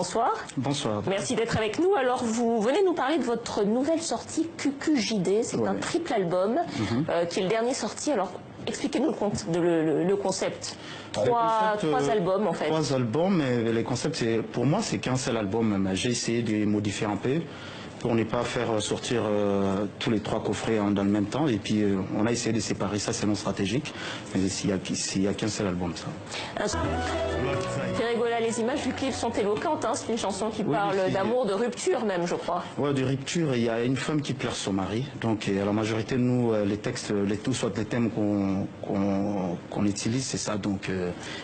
Bonsoir. Bonsoir. Merci d'être avec nous. Alors, vous venez nous parler de votre nouvelle sortie QQJD. C'est un triple album qui est le dernier sorti. Alors, expliquez-nous le concept. Trois albums, en fait. 3 albums, mais les concepts, pour moi, c'est qu'un seul album. J'ai essayé de les modifier un peu pour ne pas faire sortir tous les 3 coffrets dans le même temps. Et puis, on a essayé de séparer ça, c'est non stratégique. Mais s'il n'y a qu'un seul album, ça. Ferregola, les images du clip sont éloquentes. Hein. C'est une chanson qui parle d'amour, de rupture même, je crois. Oui, de rupture. Il y a une femme qui pleure son mari. Donc, la majorité de nous, les textes, soit les thèmes qu'on utilise, c'est ça. Donc,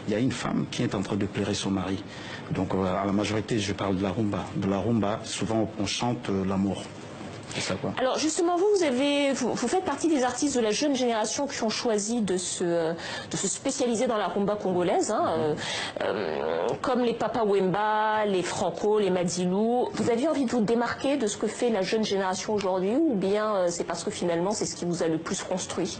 il y a une femme qui est en train de pleurer son mari. Donc, à la majorité, je parle de la rumba. De la rumba, souvent, on chante l'amour. C'est ça, quoi. Alors justement, vous faites partie des artistes de la jeune génération qui ont choisi de se spécialiser dans la rumba congolaise, hein, comme les Papa Wemba, les Franco, les Madilou. Vous aviez envie de vous démarquer de ce que fait la jeune génération aujourd'hui, ou bien c'est parce que finalement c'est ce qui vous a le plus construit?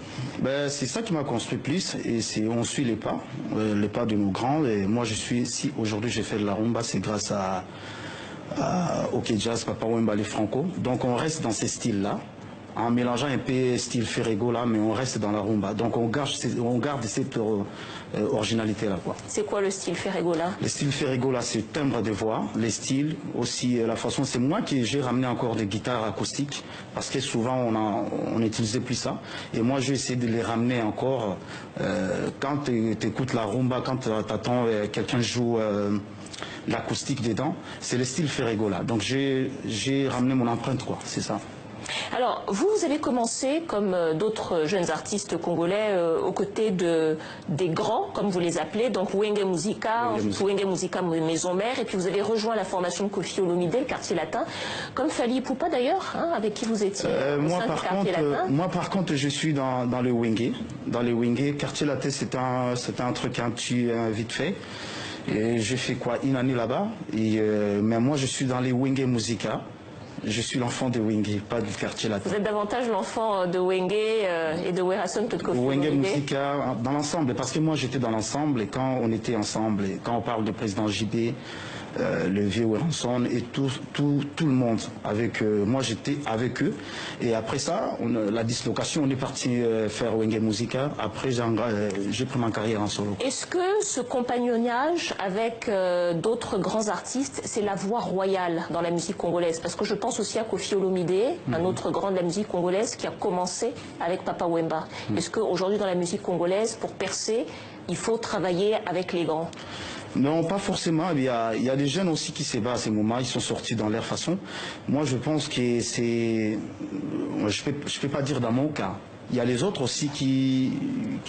C'est ça qui m'a construit plus, et on suit les pas de nos grands. Et moi, si aujourd'hui j'ai fait de la rumba, c'est grâce à OK Jazz, Papa Wemba, les Franco. Donc on reste dans ces styles-là, en mélangeant un peu style Ferregola, mais on reste dans la rumba. Donc on garde cette originalité-là, quoi. C'est quoi le style Ferregola? Le style Ferregola, c'est le timbre de voix, les styles, aussi la façon. C'est moi qui j'ai ramené encore des guitares acoustiques, parce que souvent on n'utilisait plus ça. Et moi, je vais essayer de les ramener encore. Quand tu écoutes la rumba, quand tu attends quelqu'un joue l'acoustique dedans, c'est le style Ferregola. Donc j'ai ramené mon empreinte, quoi, c'est ça. Alors, vous avez commencé, comme d'autres jeunes artistes congolais, aux côtés des grands, comme vous les appelez, donc Wenge Musica, Wenge Musica Maison Mère, et puis vous avez rejoint la formation de Koffi Olomide, le Quartier Latin, comme Fally Ipupa d'ailleurs, hein, avec qui vous étiez moi, par contre, je suis dans le Wenge. Dans le Wenge, Quartier Latin, c'était un truc un petit vite fait. Et j'ai fait quoi, une année là-bas. Mais moi, je suis dans les Wenge Musica. Je suis l'enfant de Wenge, pas du Quartier Latin. Vous êtes davantage l'enfant de Wenge et de Werason que de Koffi Olomide. Wenge Musica, dans l'ensemble, parce que moi j'étais dans l'ensemble, et quand on était ensemble, et quand on parle de président JB, le vieux Werason et tout le monde avec moi j'étais avec eux, et après ça la dislocation, on est parti faire Wenge Musica. Après j'ai pris ma carrière en solo. Est-ce que ce compagnonnage avec d'autres grands artistes, c'est la voie royale dans la musique congolaise? Parce que je pense aussi à Koffi Olomide, un autre grand de la musique congolaise qui a commencé avec Papa Wemba. Est-ce qu'aujourd'hui dans la musique congolaise, pour percer, il faut travailler avec les grands? Non, pas forcément. Il y a des jeunes aussi qui se battent à ces moments, ils sont sortis dans leur façon. Moi, je pense que c'est... Je peux pas dire dans mon cas. Il y a les autres aussi qui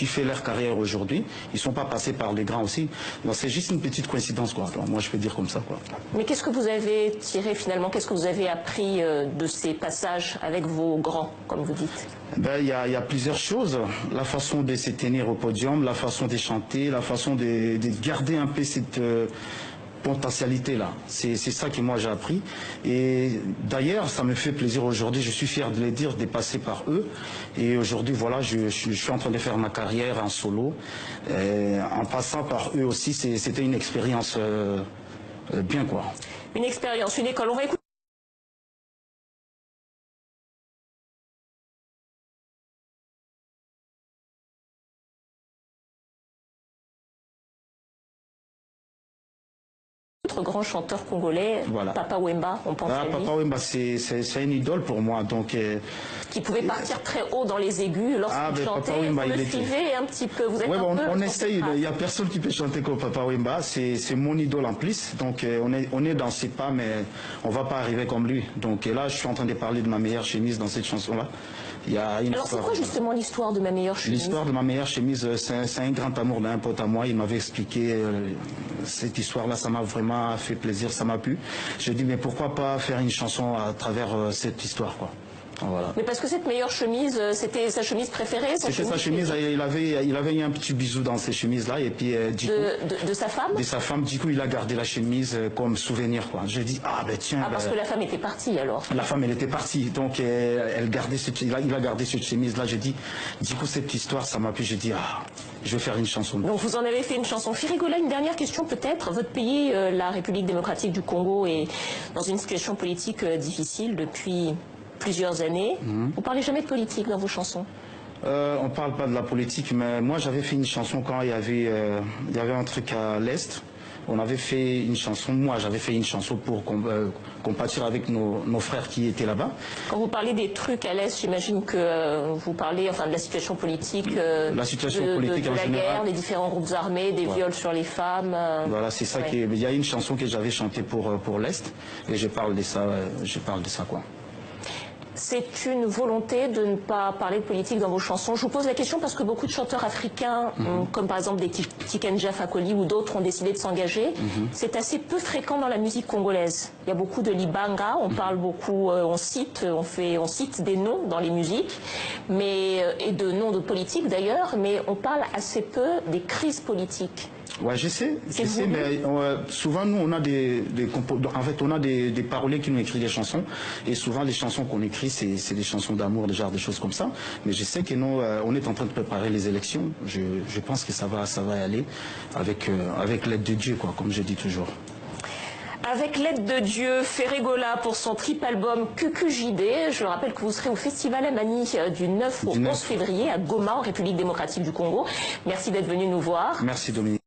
font leur carrière aujourd'hui. Ils ne sont pas passés par les grands aussi. C'est juste une petite coïncidence, quoi. Alors, moi, je peux dire comme ça, quoi. Mais qu'est-ce que vous avez tiré finalement? Qu'est-ce que vous avez appris de ces passages avec vos grands, comme vous dites? Il y a plusieurs choses. La façon de se tenir au podium, la façon de chanter, la façon de garder un peu cette... potentialité là, c'est ça que moi j'ai appris, et d'ailleurs ça me fait plaisir aujourd'hui, je suis fier de les dire, de passer par eux, et aujourd'hui voilà, je suis en train de faire ma carrière en solo, en passant par eux aussi, c'était une expérience bien, quoi. Une expérience, une école. On va écouter notre grand chanteur congolais, voilà. Papa Wemba, on pense à lui. Papa Wemba, c'est une idole pour moi, donc... qui pouvait partir très haut dans les aigus lorsqu'il chantait. Papa Wemba, il suivait un petit peu. Vous êtes on essaye, il n'y a personne qui peut chanter comme Papa Wemba, c'est mon idole en plus, donc on est dans ses pas, mais on ne va pas arriver comme lui. Donc là, je suis en train de parler de Ma meilleure chemise dans cette chanson-là. Alors c'est quoi justement l'histoire de Ma meilleure chemise? L'histoire de Ma meilleure chemise, c'est un grand amour d'un pote à moi. Il m'avait expliqué cette histoire-là, ça m'a vraiment fait plaisir, ça m'a plu. J'ai dit mais pourquoi pas faire une chanson à travers cette histoire, quoi. Voilà. Mais parce que cette meilleure chemise, c'était sa chemise préférée? C'était sa chemise, il avait eu un petit bisou dans ces chemises-là, et puis du coup, de sa femme? De sa femme, du coup, il a gardé la chemise comme souvenir, quoi. J'ai dit, ah ben tiens. Ah, parce que la femme était partie, alors? La femme, elle était partie, donc il a gardé cette chemise-là. J'ai dit, du coup, cette histoire, ça m'a plu. J'ai dit, ah, je vais faire une chanson. Donc vous en avez fait une chanson. Firigola, une dernière question peut-être. Votre pays, la République démocratique du Congo, est dans une situation politique difficile depuis plusieurs années. Vous parlez jamais de politique dans vos chansons? On parle pas de la politique, mais moi j'avais fait une chanson quand il y avait un truc à l'Est. On avait fait une chanson, moi j'avais fait une chanson pour compatir avec nos frères qui étaient là-bas. Quand vous parlez des trucs à l'Est, j'imagine que vous parlez enfin, de la situation politique, la situation politique de en la général. guerre, des différents groupes armés, des viols sur les femmes. Voilà, c'est ça qui est... Il y a une chanson que j'avais chantée pour l'Est, et je parle de ça quoi. C'est une volonté de ne pas parler de politique dans vos chansons. Je vous pose la question parce que beaucoup de chanteurs africains, comme par exemple des Tikenja Fakoli ou d'autres, ont décidé de s'engager. C'est assez peu fréquent dans la musique congolaise. Il y a beaucoup de libanga, on parle beaucoup, on cite des noms dans les musiques, et de noms de politiques d'ailleurs, mais on parle assez peu des crises politiques. Ouais, je sais, mais souvent nous on a on a des paroliers qui nous écrivent des chansons, et souvent les chansons qu'on écrit c'est des chansons d'amour, des choses comme ça. Mais je sais que nous on est en train de préparer les élections. Je pense que ça va y aller avec l'aide de Dieu, quoi, comme je dis toujours. Avec l'aide de Dieu, Firigola pour son triple album QQJD. Je rappelle que vous serez au Festival Amani du 9 au 11 février à Goma, en République démocratique du Congo. Merci d'être venu nous voir. Merci Dominique.